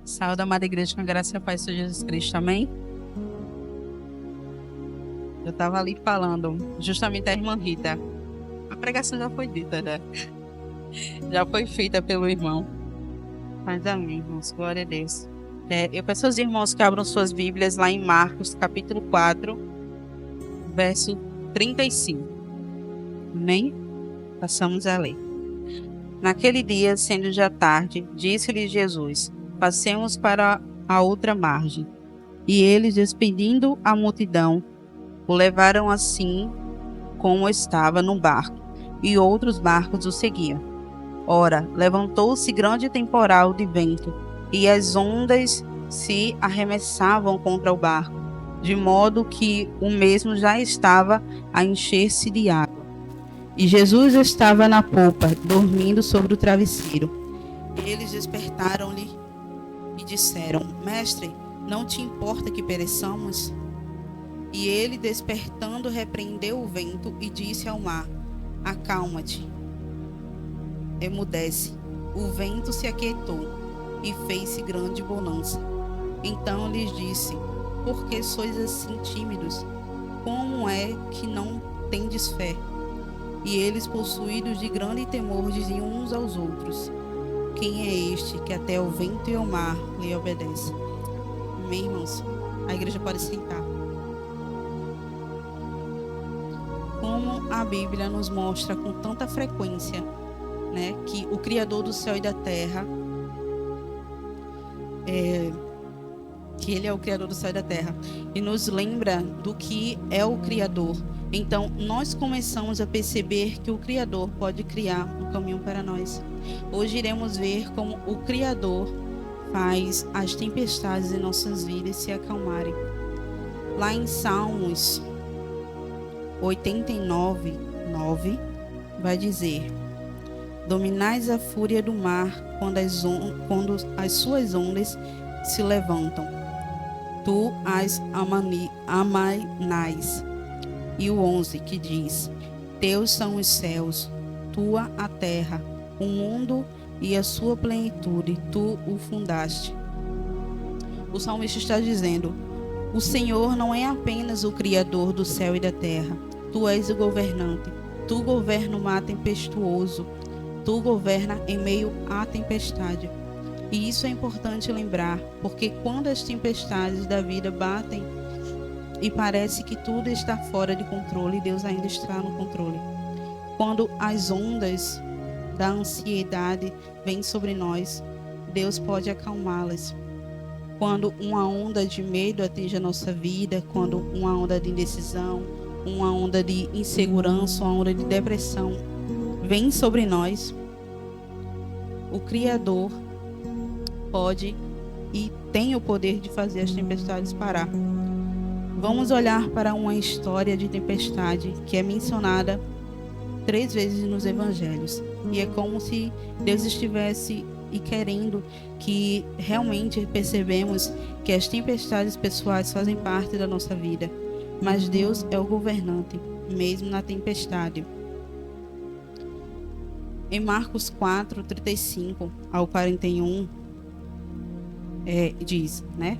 Saúde, amada igreja, com a graça e a paz de Jesus Cristo, amém? Eu estava ali falando, justamente a irmã Rita. A pregação já foi dita, né? Já foi feita pelo irmão. Mas amém, irmãos, glória a Deus. Eu peço aos irmãos que abram suas Bíblias lá em Marcos, capítulo 4, verso 35. Amém? Passamos a ler. Naquele dia, sendo já tarde, disse-lhe Jesus: passemos para a outra margem. E eles, despedindo a multidão, o levaram assim como estava no barco, e outros barcos o seguiam. Ora, levantou-se grande temporal de vento, e as ondas se arremessavam contra o barco, de modo que o mesmo já estava a encher-se de água. E Jesus estava na popa, dormindo sobre o travesseiro. Eles despertaram-lhe e disseram: Mestre, não te importa que pereçamos? E ele, despertando, repreendeu o vento e disse ao mar: acalma-te, emudece. O vento se aquietou e fez-se grande bonança. Então lhes disse: por que sois assim tímidos? Como é que não tendes fé? E eles, possuídos de grande temor, diziam uns aos outros: quem é este que até o vento e o mar lhe obedecem? Amém, irmãos? A igreja pode sentar. Como a Bíblia nos mostra com tanta frequência, né, que o Criador do céu e da terra, que Ele é o Criador do céu e da terra, e nos lembra do que é o Criador. Então, nós começamos a perceber que o Criador pode criar um caminho para nós. Hoje iremos ver como o Criador faz as tempestades em nossas vidas se acalmarem. Lá em Salmos 89:9 vai dizer: dominais a fúria do mar quando as suas ondas se levantam. Tu as amainais. E o 11 que diz: teus são os céus, tua a terra, o mundo e a sua plenitude, tu o fundaste. O salmista está dizendo: o Senhor não é apenas o Criador do céu e da terra. Tu és o governante. Tu governa o mar tempestuoso. Tu governa em meio à tempestade. E isso é importante lembrar, porque quando as tempestades da vida batem e parece que tudo está fora de controle, Deus ainda está no controle. Quando as ondas da ansiedade vêm sobre nós, Deus pode acalmá-las. Quando uma onda de medo atinge a nossa vida, quando uma onda de indecisão, uma onda de insegurança, uma onda de depressão vem sobre nós, o Criador pode e tem o poder de fazer as tempestades parar. Vamos olhar para uma história de tempestade que é mencionada 3 vezes nos evangelhos. E é como se Deus estivesse querendo que realmente percebemos que as tempestades pessoais fazem parte da nossa vida. Mas Deus é o governante, mesmo na tempestade. Em Marcos 4:35 ao 41, diz, né?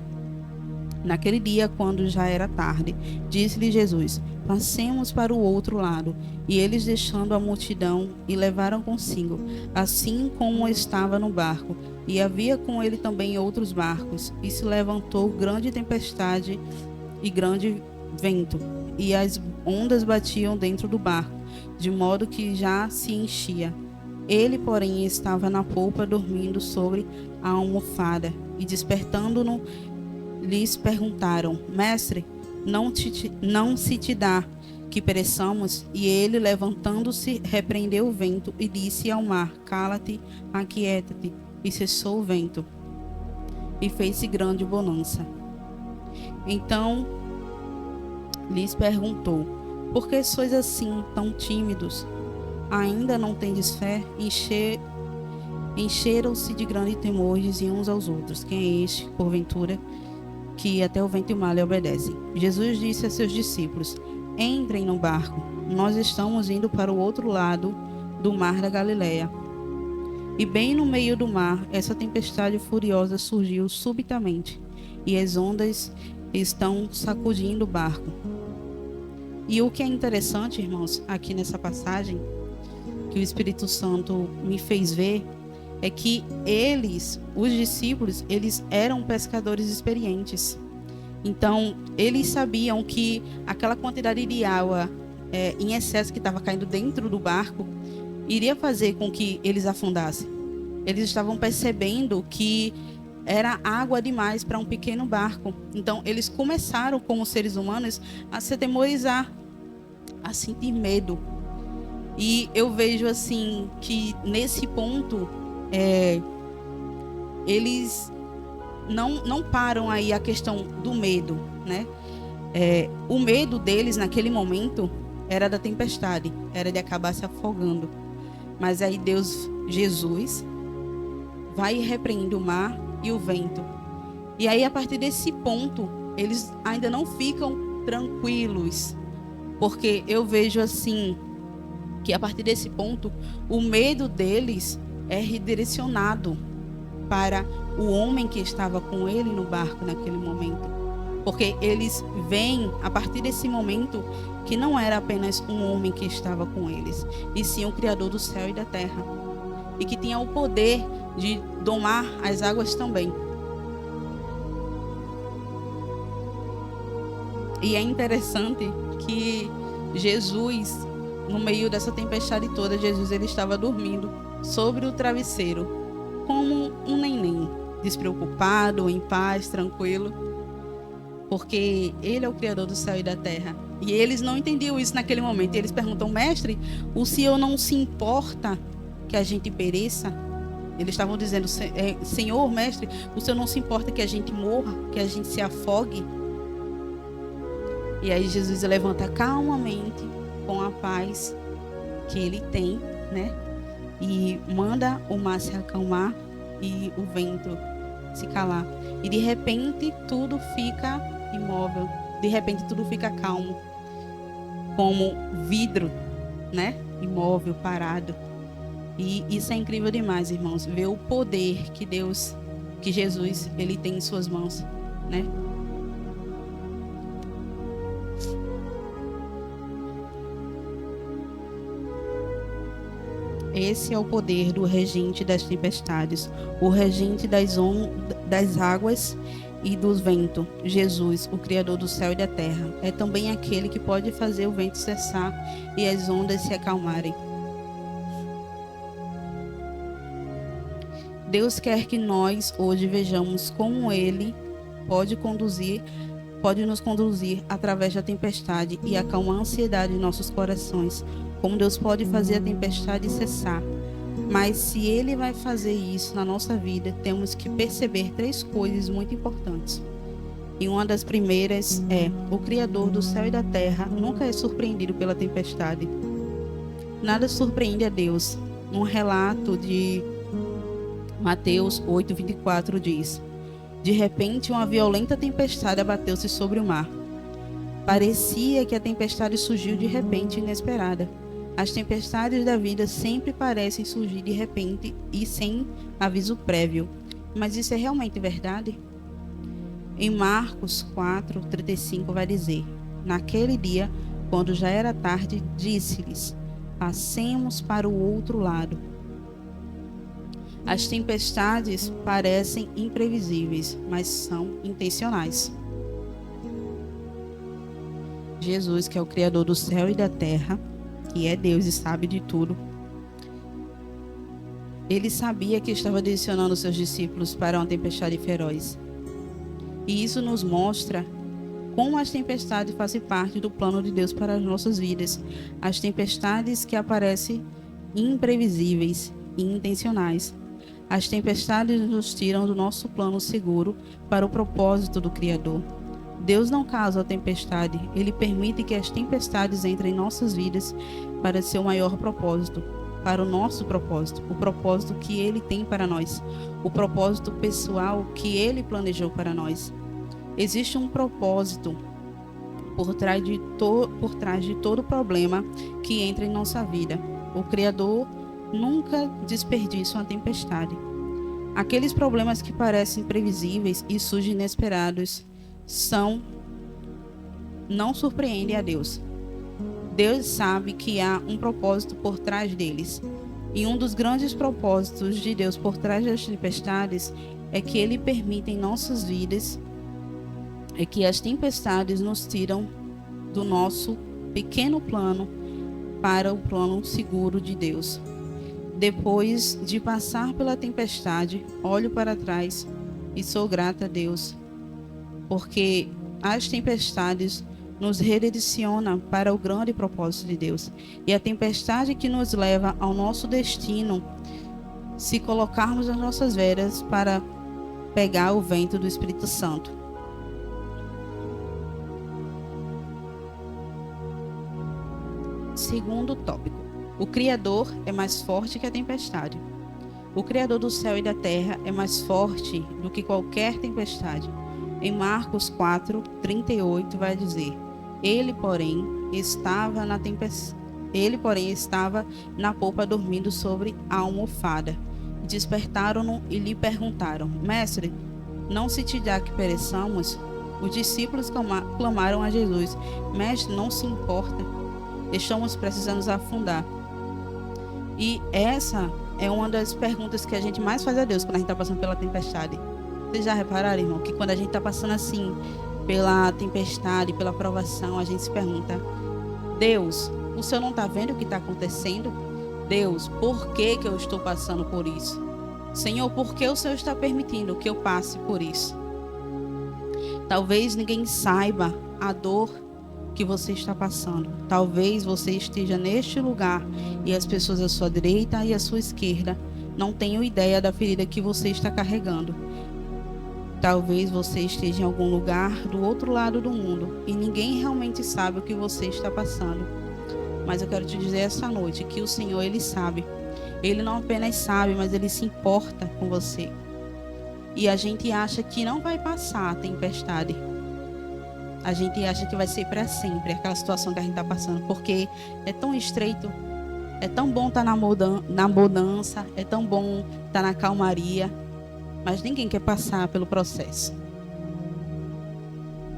Naquele dia, quando já era tarde, disse-lhe Jesus: passemos para o outro lado. E eles, deixando a multidão, e levaram consigo, assim como estava no barco. E havia com ele também outros barcos. E se levantou grande tempestade e grande vento, e as ondas batiam dentro do barco, de modo que já se enchia. Ele, porém, estava na polpa, dormindo sobre a almofada. E despertando-no, lhes perguntaram: Mestre, não se te dá que pereçamos? E ele, levantando-se, repreendeu o vento e disse ao mar: cala-te, aquieta-te. E cessou o vento, e fez-se grande bonança. Então lhes perguntou: por que sois assim tão tímidos? Ainda não tendes fé? Encheram-se de grande temor, diziam uns aos outros: quem é este, porventura, que até o vento e o mar lhe obedecem? Jesus disse a seus discípulos: entrem no barco, nós estamos indo para o outro lado do mar da Galileia. E bem no meio do mar, essa tempestade furiosa surgiu subitamente, e as ondas estão sacudindo o barco. E o que é interessante, irmãos, aqui nessa passagem, que o Espírito Santo me fez ver, é que eles, os discípulos, eles eram pescadores experientes. Então, eles sabiam que aquela quantidade de água em excesso que estava caindo dentro do barco iria fazer com que eles afundassem. Eles estavam percebendo que era água demais para um pequeno barco. Então, eles começaram, como seres humanos, a se atemorizar, a sentir medo. E eu vejo assim que nesse ponto eles não param aí a questão do medo, né? O medo deles naquele momento era da tempestade, era de acabar se afogando. Mas aí Deus, Jesus, vai e repreende o mar e o vento. E aí a partir desse ponto, eles ainda não ficam tranquilos, porque eu vejo assim que a partir desse ponto, o medo deles é redirecionado para o homem que estava com ele no barco naquele momento. Porque eles veem, a partir desse momento, que não era apenas um homem que estava com eles, e sim o Criador do céu e da terra. E que tinha o poder de domar as águas também. E é interessante que Jesus, no meio dessa tempestade toda, Jesus ele estava dormindo sobre o travesseiro, como um neném, despreocupado, em paz, tranquilo, porque ele é o Criador do céu e da terra. E eles não entendiam isso naquele momento. E eles perguntam: mestre, o Senhor não se importa que a gente pereça? Eles estavam dizendo: Senhor, mestre, o Senhor não se importa que a gente morra, que a gente se afogue? E aí Jesus levanta calmamente, com a paz que ele tem, né? E manda o mar se acalmar e o vento se calar. E de repente tudo fica imóvel, de repente tudo fica calmo, como vidro, né? Imóvel, parado. E isso é incrível demais, irmãos, ver o poder que Deus, que Jesus, ele tem em suas mãos, né? Esse é o poder do regente das tempestades, o regente das águas e dos ventos. Jesus, o Criador do céu e da terra, é também aquele que pode fazer o vento cessar e as ondas se acalmarem. Deus quer que nós hoje vejamos como Ele pode nos conduzir através da tempestade e acalmar a ansiedade em nossos corações, como Deus pode fazer a tempestade cessar. Mas se Ele vai fazer isso na nossa vida, temos que perceber 3 coisas muito importantes. E uma das primeiras é: o Criador do céu e da terra nunca é surpreendido pela tempestade. Nada surpreende a Deus. Um relato de Mateus 8:24 diz: de repente, uma violenta tempestade abateu-se sobre o mar. Parecia que a tempestade surgiu de repente, inesperada. As tempestades da vida sempre parecem surgir de repente e sem aviso prévio. Mas isso é realmente verdade? Em Marcos 4:35 vai dizer: naquele dia, quando já era tarde, disse-lhes: passemos para o outro lado. As tempestades parecem imprevisíveis, mas são intencionais. Jesus, que é o Criador do céu e da terra, que é Deus e sabe de tudo, ele sabia que estava direcionando seus discípulos para uma tempestade feroz. E isso nos mostra como as tempestades fazem parte do plano de Deus para as nossas vidas. As tempestades que aparecem imprevisíveis e intencionais. As tempestades nos tiram do nosso plano seguro para o propósito do Criador. Deus não causa a tempestade, Ele permite que as tempestades entrem em nossas vidas para seu maior propósito, para o nosso propósito, o propósito que Ele tem para nós, o propósito pessoal que Ele planejou para nós. Existe um propósito por trás de todo problema que entra em nossa vida. O Criador nunca desperdiça uma tempestade. Aqueles problemas que parecem imprevisíveis e surgem inesperados não surpreendem a Deus. Deus sabe que há um propósito por trás deles. E um dos grandes propósitos de Deus por trás das tempestades é que Ele permite em nossas vidas que as tempestades nos tiram do nosso pequeno plano para o plano seguro de Deus. Depois de passar pela tempestade, olho para trás e sou grata a Deus, porque as tempestades nos redirecionam para o grande propósito de Deus. E a tempestade que nos leva ao nosso destino, se colocarmos as nossas velas para pegar o vento do Espírito Santo. Segundo tópico: o Criador é mais forte que a tempestade. O Criador do céu e da terra é mais forte do que qualquer tempestade. Em Marcos 4:38 vai dizer: Ele, porém, estava na polpa dormindo sobre a almofada. Despertaram-no e lhe perguntaram: Mestre, não se te dá que pereçamos? Os discípulos clamaram a Jesus: Mestre, não se importa, estamos precisando afundar. E essa é uma das perguntas que a gente mais faz a Deus quando a gente está passando pela tempestade. Vocês já repararam, irmão, que quando a gente está passando assim pela tempestade, pela provação, a gente se pergunta: Deus, o Senhor não está vendo o que está acontecendo? Deus, por que eu estou passando por isso? Senhor, por que o Senhor está permitindo que eu passe por isso? Talvez ninguém saiba a dor que você está passando. Talvez você esteja neste lugar e as pessoas à sua direita e à sua esquerda não tenham ideia da ferida que você está carregando. Talvez você esteja em algum lugar do outro lado do mundo e ninguém realmente sabe o que você está passando. Mas eu quero te dizer esta noite que o Senhor, Ele sabe. Ele não apenas sabe, mas Ele se importa com você. E a gente acha que não vai passar a tempestade. A gente acha que vai ser para sempre aquela situação que a gente está passando, porque é tão estreito, é tão bom estar na mudança, é tão bom estar na calmaria, mas ninguém quer passar pelo processo,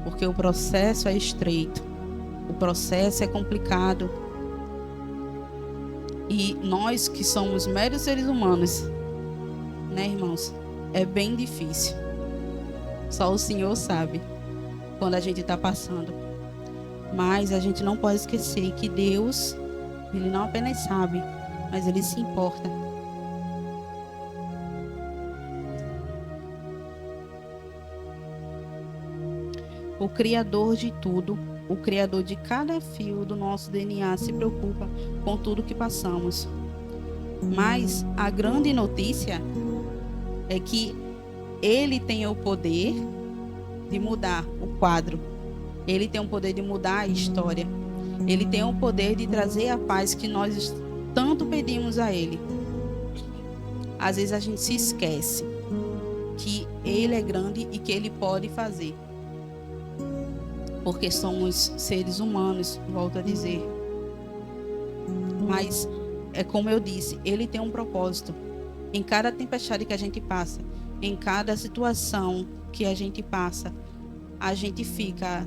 porque o processo é estreito, o processo é complicado, e nós que somos meros seres humanos, né, irmãos, é bem difícil. Só o Senhor sabe quando a gente está passando. Mas a gente não pode esquecer que Deus, Ele não apenas sabe, mas Ele se importa. O Criador de tudo, o Criador de cada fio do nosso DNA se preocupa com tudo que passamos. Mas a grande notícia é que Ele tem o poder de mudar o quadro. Ele tem o poder de mudar a história. Ele tem o poder de trazer a paz que nós tanto pedimos a Ele. Às vezes a gente se esquece que Ele é grande e que Ele pode fazer. Porque somos seres humanos, volto a dizer. Mas, é como eu disse, Ele tem um propósito. Em cada tempestade que a gente passa, em cada situação que a gente passa, a gente fica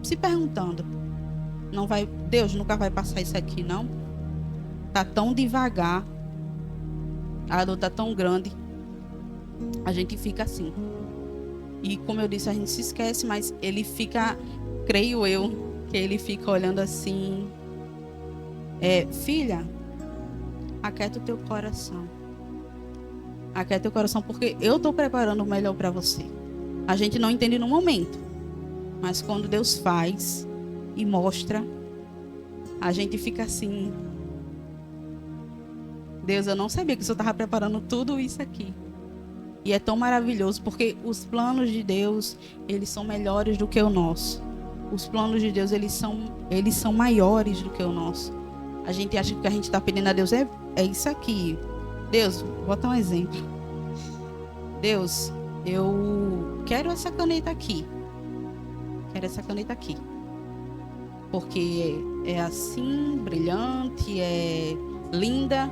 se perguntando: Deus nunca vai passar isso aqui, não? Tá tão devagar, a dor tá tão grande. A gente fica assim. E como eu disse, a gente se esquece, mas Ele fica, creio eu, que Ele fica olhando assim: filha, aquieta o teu coração. Aquieta o teu coração, porque eu estou preparando o melhor para você. A gente não entende no momento, mas quando Deus faz e mostra, a gente fica assim: Deus, eu não sabia que o Senhor estava preparando tudo isso aqui. E é tão maravilhoso, porque os planos de Deus, eles são melhores do que o nosso. Os planos de Deus, eles são maiores do que o nosso. A gente acha que o que a gente está pedindo a Deus é isso aqui. Deus, vou botar um exemplo. Deus, eu quero essa caneta aqui. Quero essa caneta aqui. Porque é assim, brilhante, é linda.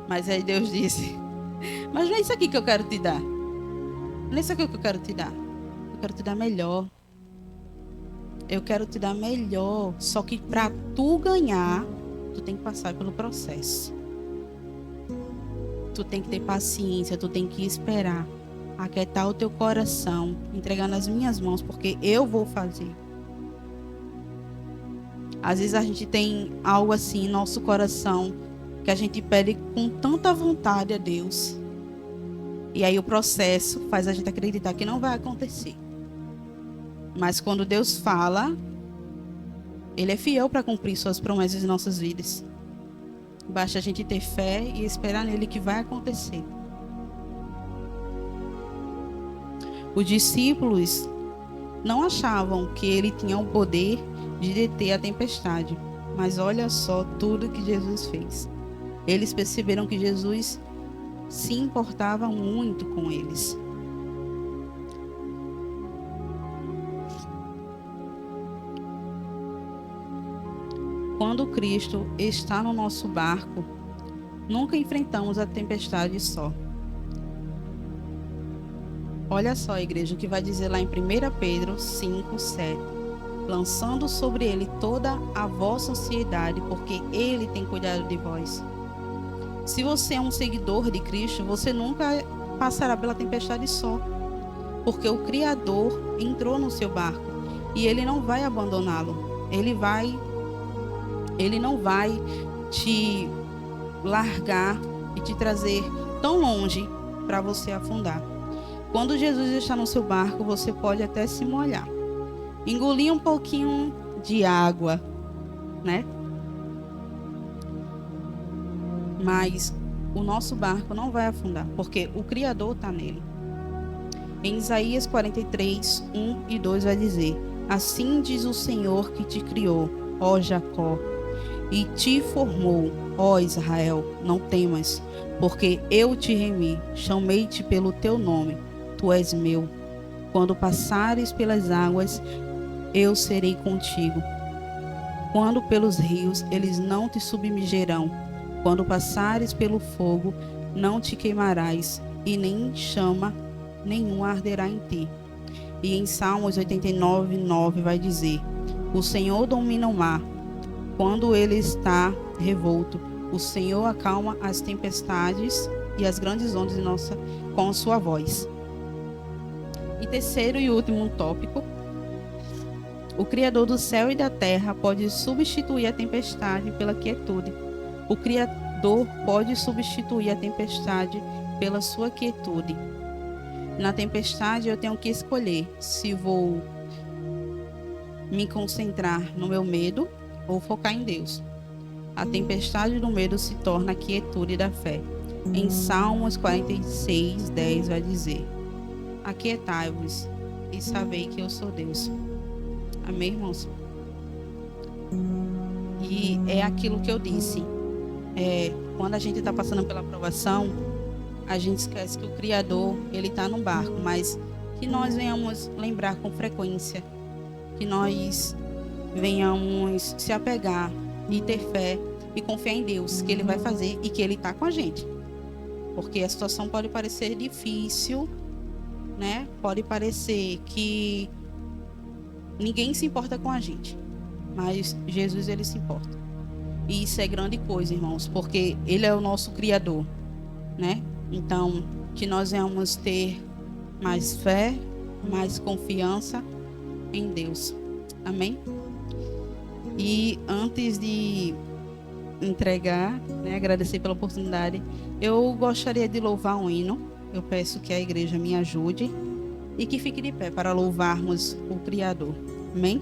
Mas aí Deus disse: mas não é isso aqui que eu quero te dar. Não é isso aqui que eu quero te dar. Eu quero te dar melhor. Eu quero te dar melhor. Só que para tu ganhar, tu tem que passar pelo processo. Tu tem que ter paciência, tu tem que esperar. Aquietar o teu coração, entregar nas minhas mãos, porque eu vou fazer. Às vezes a gente tem algo assim em nosso coração que a gente pede com tanta vontade a Deus. E aí o processo faz a gente acreditar que não vai acontecer. Mas quando Deus fala, Ele é fiel para cumprir suas promessas em nossas vidas. Basta a gente ter fé e esperar nele que vai acontecer. Os discípulos não achavam que ele tinha o poder de deter a tempestade. Mas olha só tudo que Jesus fez. Eles perceberam que Jesus se importava muito com eles. Quando Cristo está no nosso barco, nunca enfrentamos a tempestade só. Olha só, igreja, o que vai dizer lá em 1 Pedro 5:7. Lançando sobre ele toda a vossa ansiedade, porque ele tem cuidado de vós. Se você é um seguidor de Cristo, você nunca passará pela tempestade só, porque o Criador entrou no seu barco e ele não vai abandoná-lo. Ele não vai te largar e te trazer tão longe para você afundar. Quando Jesus está no seu barco, você pode até se molhar, engolir um pouquinho de água, né? Mas o nosso barco não vai afundar, porque o Criador está nele. Em Isaías 43, 1 e 2 vai dizer: assim diz o Senhor que te criou, ó Jacó, e te formou, ó Israel, não temas, porque eu te remi, chamei-te pelo teu nome, tu és meu. Quando passares pelas águas, eu serei contigo. Quando pelos rios, eles não te submergerão. Quando passares pelo fogo, não te queimarás, e nem chama nenhum arderá em ti. E em Salmos 89, 9 vai dizer: o Senhor domina o mar, quando ele está revolto. O Senhor acalma as tempestades e as grandes ondas com a sua voz. E terceiro e último tópico: o Criador do céu e da terra pode substituir a tempestade pela quietude. O Criador pode substituir a tempestade pela sua quietude. Na tempestade eu tenho que escolher se vou me concentrar no meu medo ou focar em Deus. A tempestade do medo se torna a quietude da fé. Em Salmos 46, 10 vai dizer: aquietai-vos e sabei que eu sou Deus. Amém, irmãos? E é aquilo que eu disse. Quando a gente está passando pela provação, a gente esquece que o Criador, ele está no barco, mas que nós venhamos lembrar com frequência, que nós venhamos se apegar e ter fé e confiar em Deus, que ele vai fazer e que ele está com a gente. Porque a situação pode parecer difícil, né? Pode parecer que ninguém se importa com a gente, mas Jesus, ele se importa. E isso é grande coisa, irmãos, porque ele é o nosso Criador, né? Então, que nós venhamos ter mais fé, mais confiança em Deus. Amém? E antes de entregar, né, agradecer pela oportunidade, eu gostaria de louvar um hino. Eu peço que a igreja me ajude e que fique de pé para louvarmos o Criador. Amém?